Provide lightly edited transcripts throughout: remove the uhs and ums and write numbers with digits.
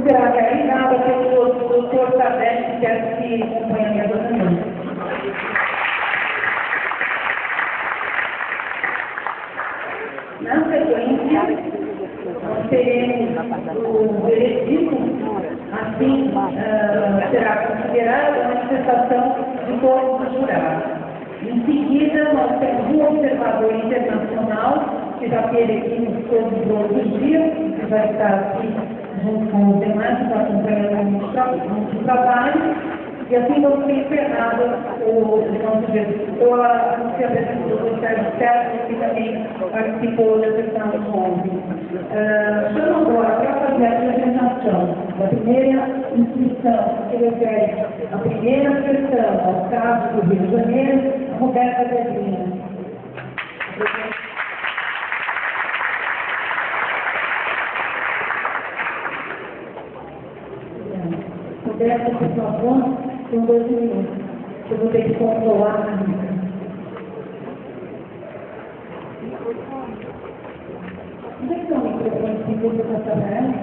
será realizada pelo Dr. Tadeu, que quer se acompanhar também. Na sequência, nós teremos o veredito, assim será considerada a manifestação de todos os jurados. Em seguida, nós temos um observador internacional, que já teve aqui nos todos os outros dias, que vai estar aqui junto com os demais, que está acompanhando o trabalho. E assim vamos ter encerrado o nosso gestor, a apresentador do Sérgio Sérgio, que também participou da sessão de ontem. Chamo agora para fazer a apresentação da primeira inscrição, que refere à primeira sessão ao caso do Rio de Janeiro, Roberta Pedrinha. Roberta, por favor, com 2 minutos. Eu vou ter que controlar a música. Onde é que está o microfone que você está trabalhando?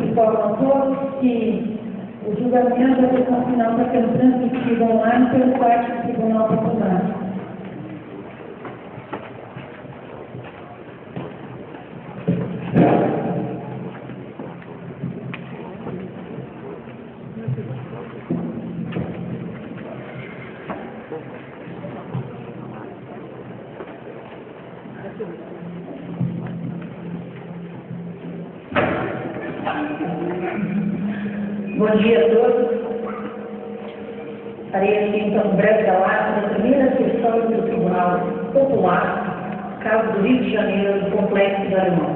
Informam a todos que o julgamento da sessão final está sendo transmitido online pelo site do Tribunal Popular. Bom dia a todos. Farei aqui então um breve relato da primeira sessão do Tribunal Popular, caso do Rio de Janeiro, do Complexo do Alemão.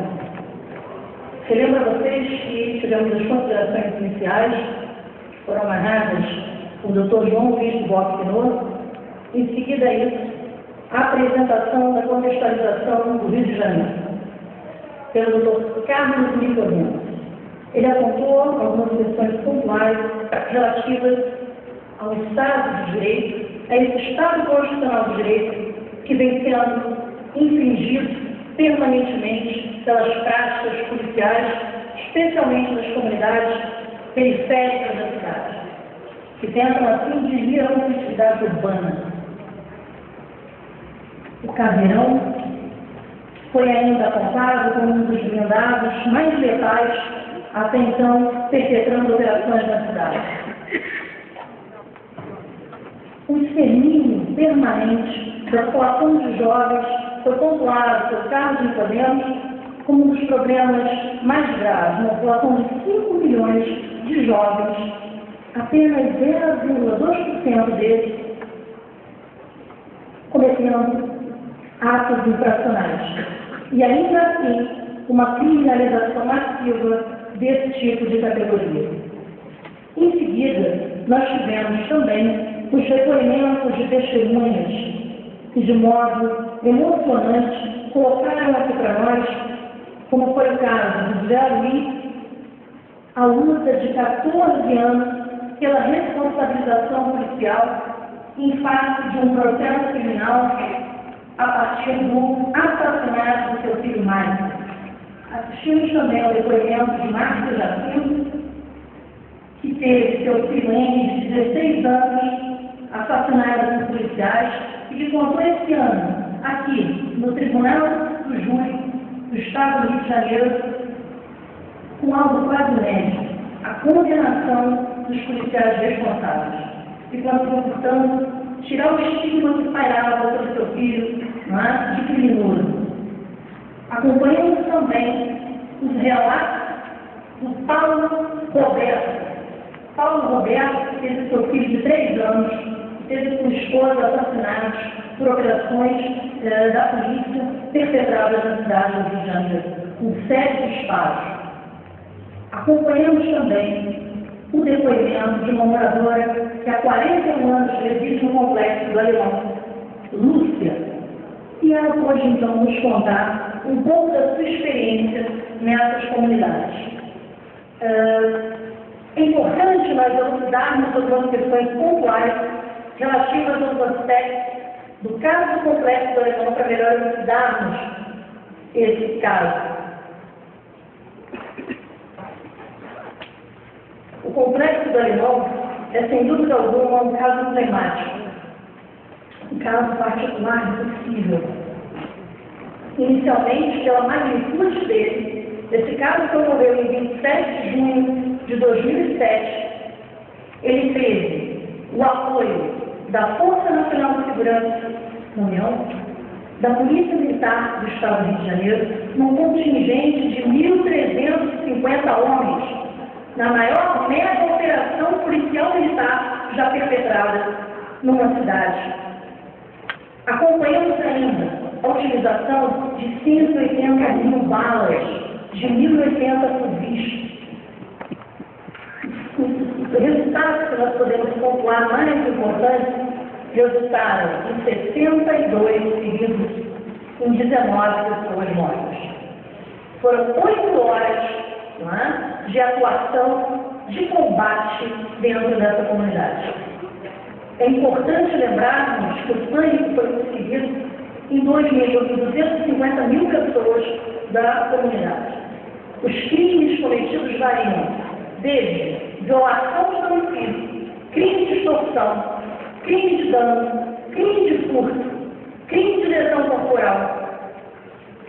Se lembra a vocês que tivemos as considerações iniciais, que foram amarradas o Dr. João Luiz Bock-Pinot, em seguida a isso, a apresentação da contextualização do Rio de Janeiro, pelo Dr. Carlos Nicolino. Ele apontou algumas questões pontuais relativas ao Estado de Direito, a esse Estado Constitucional de Direito que vem sendo infringido permanentemente pelas práticas policiais, especialmente nas comunidades periféricas da cidade, que tentam assim dirimir a conflitividade urbana. O Caveirão foi ainda apontado como um dos blindados mais letais até então perpetrando operações na cidade. O extermínio permanente da população de jovens foi pontuado por Carlos Nicolino como um dos problemas mais graves. Uma população de 5 milhões de jovens, apenas 0,2% deles cometendo atos infracionais. E ainda assim, uma criminalização massiva desse tipo de categoria. Em seguida, nós tivemos também os recolhimentos de testemunhas que, de modo emocionante, colocaram aqui para nós, como foi o caso do José Luiz, a luta de 14 anos pela responsabilização policial em face de um processo criminal a partir do assassinato do seu filho Mário. Assistimos também ao depoimento de Márcio Jacinto, que teve seu filho Henry, de 16 anos, assassinado por policiais, e que contou esse ano, aqui, no Tribunal do Júri do Estado do Rio de Janeiro, com algo quase inédito, a condenação dos policiais responsáveis. E conseguiu, portanto, tirar o estigma que pairava sobre seu filho, de criminoso. Acompanhamos também os relatos do Paulo Roberto. Paulo Roberto, que teve seu filho de 3 anos, teve sua esposa assassinados por operações da polícia perpetradas na cidade do Rio de Janeiro, com 7 disparos. Acompanhamos também o depoimento de uma moradora que há 41 anos reside no Complexo do Alemão, Lúcia, e ela pode então nos contar um pouco da sua experiência nessas comunidades. É importante nós elucidarmos sobre as questões pontuais relativas aos aspectos do caso do Complexo do Alemão para melhor elucidarmos esse caso. O Complexo do Alemão é, sem dúvida alguma, um caso emblemático, um caso particular possível. Inicialmente, pela magnitude dele, esse caso que ocorreu em 27 de junho de 2007, ele teve o apoio da Força Nacional de Segurança da União, da Polícia Militar do Estado do Rio de Janeiro, num contingente de 1.350 homens, na maior mega operação policial militar já perpetrada numa cidade. Acompanhamos ainda a utilização de 180 mil balas, de 1.080 fuzis. Os resultados que nós podemos pontuar mais importantes resultaram em 62 feridos, em 19 pessoas mortas. Foram 8 horas de atuação, de combate dentro dessa comunidade. É importante lembrarmos que o pânico foi conseguido em 2.250 mil pessoas da comunidade. Os crimes cometidos variam desde violação de domicílio, crime de extorsão, crime de dano, crime de furto, crime de lesão corporal.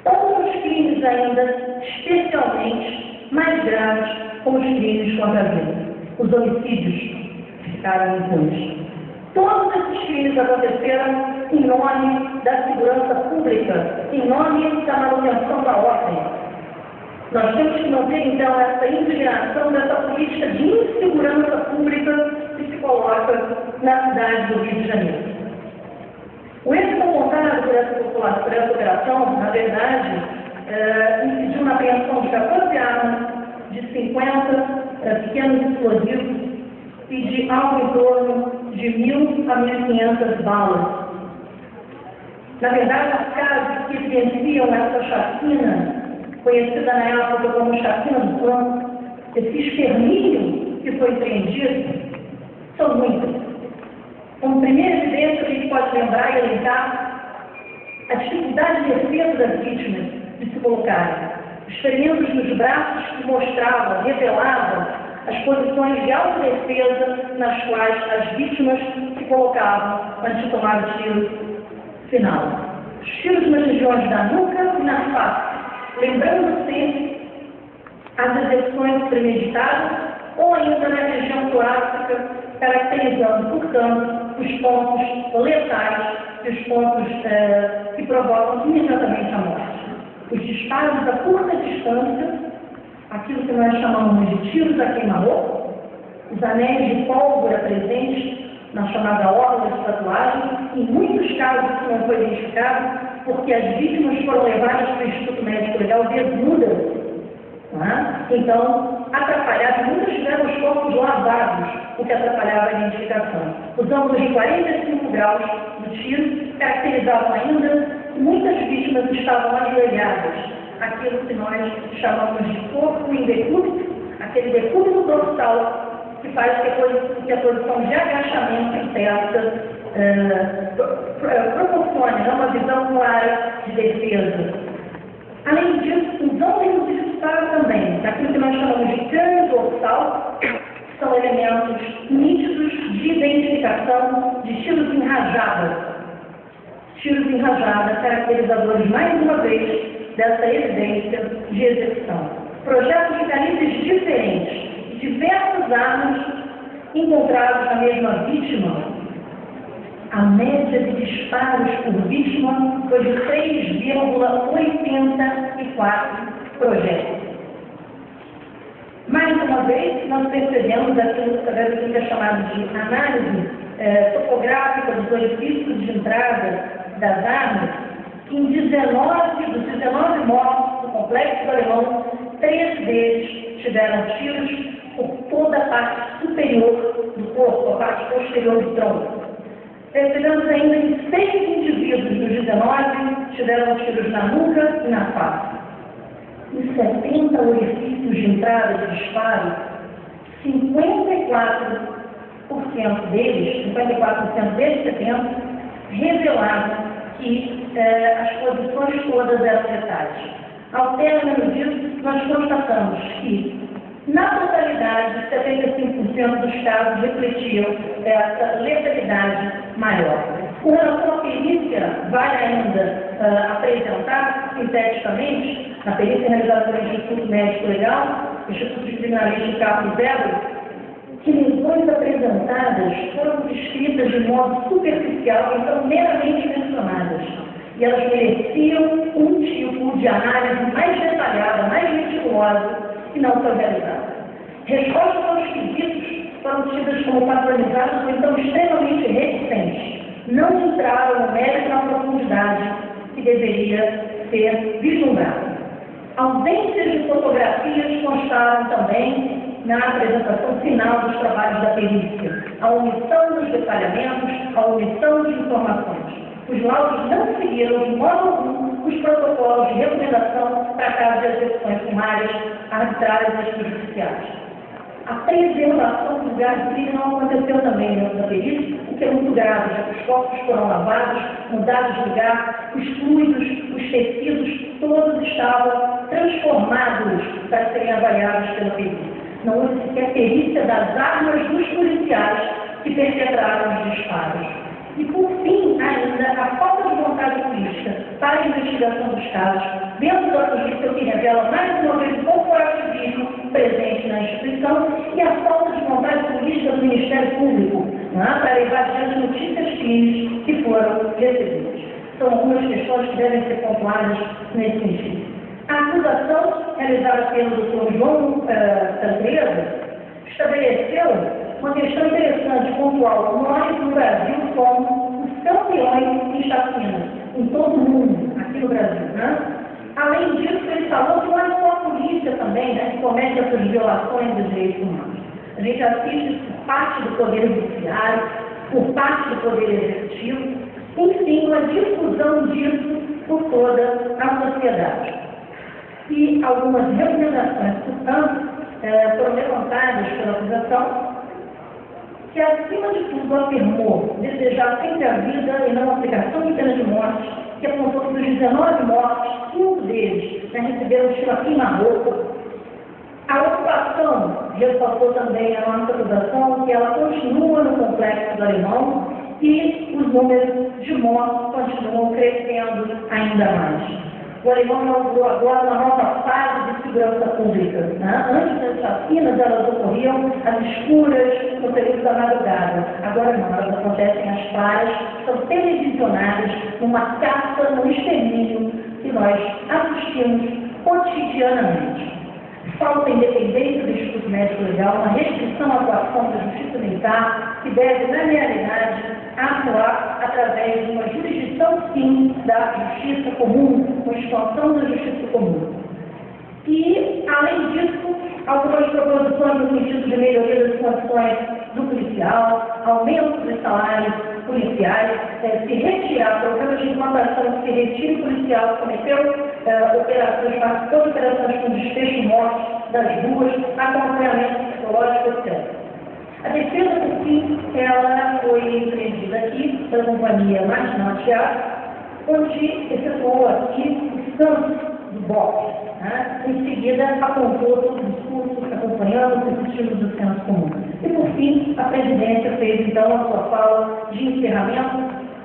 Outros crimes ainda, especialmente mais graves, como os crimes contra a vida. Os homicídios ficaram impunes. Todos esses crimes aconteceram em nome da segurança pública, em nome da manutenção da ordem. Nós temos que manter, então, essa indignação dessa política de insegurança pública que se coloca na cidade do Rio de Janeiro. O êxito apontado por essa operação, na verdade, incidiu na apreensão de 14 armas, de 50 pequenos explosivos e de algo em torno de 1.000 a 1.500 balas. Na verdade, as casos que evidenciam essa chacina, conhecida na época como chacina do Campo, esse extermínio que foi empreendido, são muitas. Como primeira evidência, a gente pode lembrar e elencar a dificuldade de defesa das vítimas de se colocarem. Os ferimentos nos braços que mostravam, revelavam as posições de autodefesa nas quais as vítimas se colocavam antes de tomar o tiro final. Os tiros nas regiões da nuca e na face, lembrando sempre as execuções premeditadas ou ainda na região torácica, caracterizando, portanto, os pontos letais e os pontos que provocam imediatamente a morte. Os disparos a curta distância, aquilo que nós chamamos de tiros a queima-roupa, os anéis de pólvora presentes na chamada orla de tatuagem, em muitos casos isso não foi identificado, porque as vítimas foram levadas para o Instituto Médico Legal desnudas. Então, atrapalhados, muitos tiveram os corpos lavados, o que atrapalhava a identificação. Os ângulos de 45 graus do tiro caracterizavam ainda que muitas vítimas estavam ajoelhadas, aquilo que nós chamamos de corpo em decúbito, aquele decúbito dorsal que faz que a posição de agachamento interna proporcione uma visão clara de defesa. Além disso, os ângulos de disparo também, daquilo que nós chamamos de crânio dorsal, que são elementos nítidos de identificação de tiros em rajada. Tiros em rajada, caracterizadores, mais uma vez, dessa evidência de execução. Projetos de calibres diferentes, diversas armas encontradas na mesma vítima. A média de disparos por vítima foi de 3,84 projéteis. Mais uma vez, nós percebemos aquilo que é chamado de análise topográfica dos orifícios de entrada das armas, que em 19 dos 19 mortos do Complexo do Alemão, 13 deles tiveram tiros por toda a parte superior do corpo, a parte posterior do tronco. Percebemos ainda que 6 indivíduos dos 19 tiveram tiros na nuca e na face. Em 70 orifícios de entrada de disparo, 54% deles, 70, revelado que as posições todas eram detalhes. Ao término disso, nós constatamos que, na totalidade, 75% dos casos refletiam essa letalidade maior. Com relação à perícia, vale ainda apresentar sinteticamente, na perícia realizada pelo Instituto Médico Legal, Instituto de Criminalística Carlos Zébro, que lesões apresentadas foram descritas de modo superficial, então meramente mencionadas. E elas mereciam um tipo de análise mais detalhada, mais meticulosa, que não foi realizada. Respostas aos quesitos foram tidas como padronizadas ou então extremamente reticentes. Não entraram no mérito na profundidade que deveria ser vislumbrada. Ausências de fotografias constaram também na apresentação final dos trabalhos da perícia, a omissão dos detalhamentos, a omissão de informações. Os laudos não seguiram de modo algum os protocolos de recomendação para casos de execuções sumárias, arbitrárias e extrajudiciais. A preservação do lugar de crime não aconteceu também dentro da perícia, o que é muito grave, já que os corpos foram lavados, mudados de lugar, os fluidos, os tecidos, todos estavam transformados para serem avaliados pela perícia. Não houve sequer perícia das armas dos policiais que perpetraram os disparos. E, por fim, ainda, a falta de vontade política para a investigação dos casos dentro da polícia, o que revela mais uma vez o corporativismo presente na instituição e a falta de vontade política do Ministério Público para levar adiante notícias crimes que foram recebidas. São algumas questões que devem ser pontuadas nesse sentido. A acusação, realizada pelo Dr. João Tancredo, estabeleceu uma questão interessante, pontual. Nós, no Brasil, somos os campeões em chacina, em todo o mundo, aqui no Brasil, né? Além disso, ele falou que não é só a polícia também, né, que comete essas violações dos direitos humanos. A gente assiste isso por parte do Poder Judiciário, por parte do Poder Executivo, enfim, uma difusão disso por toda a sociedade. E algumas recomendações, portanto, foram levantadas pela acusação, que acima de tudo afirmou desejar sempre a vida e não a aplicação de pena de morte, que apontou que dos 19 mortes, 5 deles receberam tiro a queima-roupa. A ocupação ressaltou também a nossa acusação que ela continua no complexo do Alemão e os números de mortes continuam crescendo ainda mais. O Alemão inaugurou agora uma nova fase de segurança pública. Né? Antes das chacinas, elas ocorriam às escuras, no período da madrugada. Agora não, elas acontecem às claras, são televisionadas numa caça, num extermínio que nós assistimos cotidianamente. Falta independência do Instituto Médico Legal, uma restrição à atuação da Justiça Militar, que deve, na realidade, atuar através de uma jurisdição, sim, da Justiça Comum, uma expansão da Justiça Comum. E, além disso, algumas proposições no sentido de melhoria das condições do policial, aumento dos salários policiais, se retirar programas de implantação que se retire o policial que cometeu operações, participou de operações com desfecho morte das ruas, acompanhamento psicológico, etc. A defesa, por fim, ela foi empreendida aqui pela companhia Marginal Teatro, onde efetuou aqui o santo do boxe. Né? Em seguida, apontou todo o discurso, acompanhando os estilos do senso comum. E, por fim, a presidência fez, então, a sua fala de encerramento,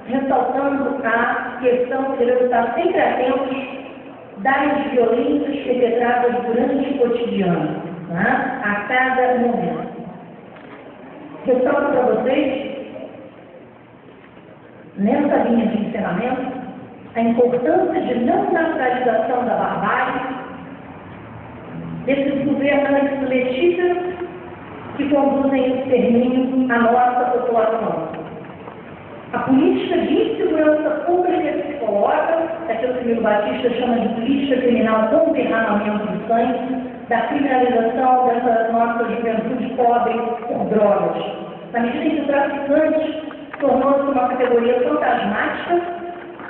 ressaltando a questão que devemos estar sempre atentos das violências perpetradas durante o cotidiano, né? A cada momento. Ressalto para vocês, nessa linha de encerramento, a importância de não naturalização da barbárie, desses governantes letíferos que conduzem o extermínio à nossa população. A política de insegurança pública que se coloca, daquilo que o Miro Batista chama de política criminal com derramamento de sangue, da criminalização dessa nossa juventude pobre por drogas. Na medida em que o traficante tornou-se uma categoria fantasmática,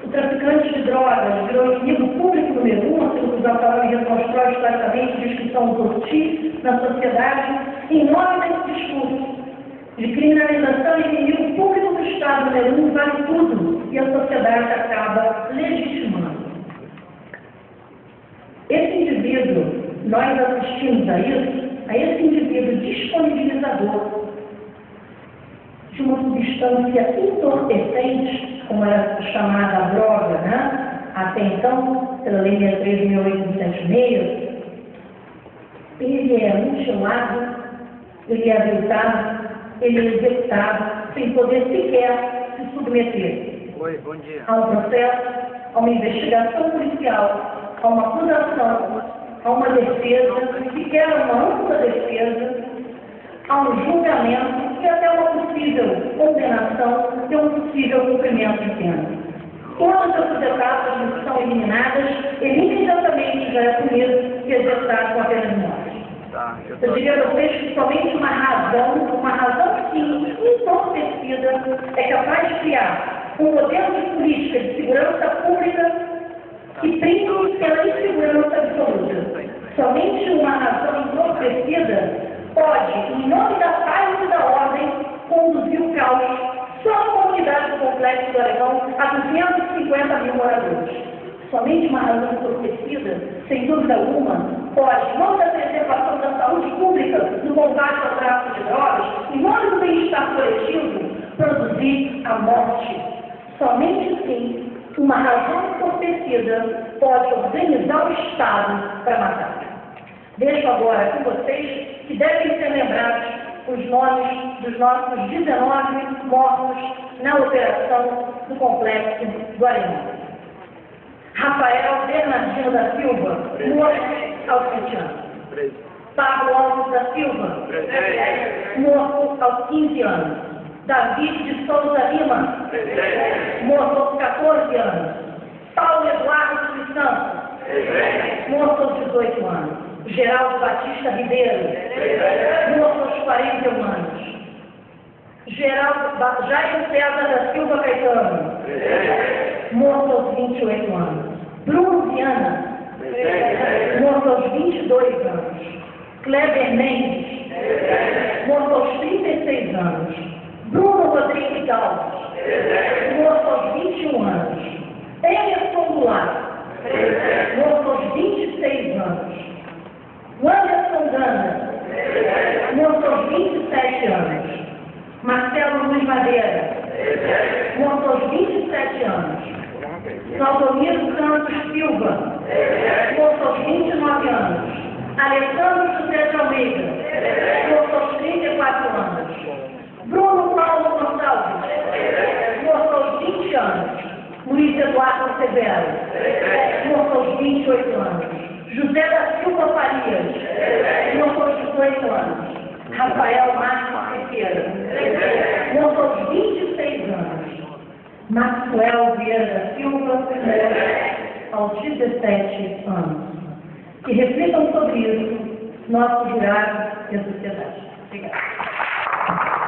o traficante de drogas virou inimigo público número 1, aquilo que os autores reconstrói historicamente, diz que são os hostis na sociedade, em nome desse discurso de criminalização e inimigo público do Estado número 1, vale tudo. e a sociedade acaba legitimando. Esse indivíduo, nós assistimos a isso, a esse indivíduo disponibilizador de uma substância entorpecente, como era chamada droga, né? Até então, pela Lei 63.876, ele é mutilado, ele é habilitado, ele é executado, sem poder sequer se submeter a um processo, a uma investigação policial, a uma acusação, a uma defesa, sequer uma ampla defesa, a um julgamento e até uma possível condenação e um possível cumprimento de pena. Todas essas etapas são eliminadas, ele imediatamente já é punido e executado com a pena de morte. Eu diria a vocês que somente uma razão sim, entorpecida, é capaz de criar um modelo de política de segurança pública que prime pela insegurança absoluta. Somente uma razão entorpecida pode, em nome da paz e da ordem, conduzir o caos só a comunidade do Complexo do Alemão a 250 mil moradores. Somente uma razão entorpecida, sem dúvida alguma, pode, em nome da preservação da saúde pública, no combate ao tráfico de drogas, em nome do bem-estar coletivo, produzir a morte. Somente sim, uma razão entorpecida pode organizar o Estado para matar. Deixo agora com vocês que devem ser lembrados os nomes dos nossos 19 mortos na operação do Complexo do Alemão. Rafael Bernardino da Silva, morto aos 20 anos. Pablo Alves da Silva, morto aos 15 anos. David de Souza Lima, morto aos 14 anos. Paulo Eduardo dos Santos, morto aos 18 anos. Geraldo Batista Ribeiro, morto aos 41 anos. Jairo César da Silva Caetano, morto aos 28 anos. Bruno Viana, morto aos 22 anos. Kleber Mendes, morto aos 36 anos. Bruno Rodrigues Alves, morto aos 21 anos. Emerson Goulart, morto aos 26 anos. Anderson Gana, morto aos 27 anos. Marcelo Luiz Madeira, morto aos 27 anos. Valdomiro Santos Silva, morto aos 29 anos. Alessandro José de Almeida, morto aos 34 anos. Bruno Paulo Gonçalves, morto aos 20 anos. Luiz Eduardo Severo, morto aos 28 anos. José da Silva Farias, morto aos 18 anos. Rafael Marcos Siqueira, morto aos 26 anos. Maxwell Vieira da Silva, aos 17 anos. Que reflitam sobre isso nossos jurados e a sociedade. Obrigada.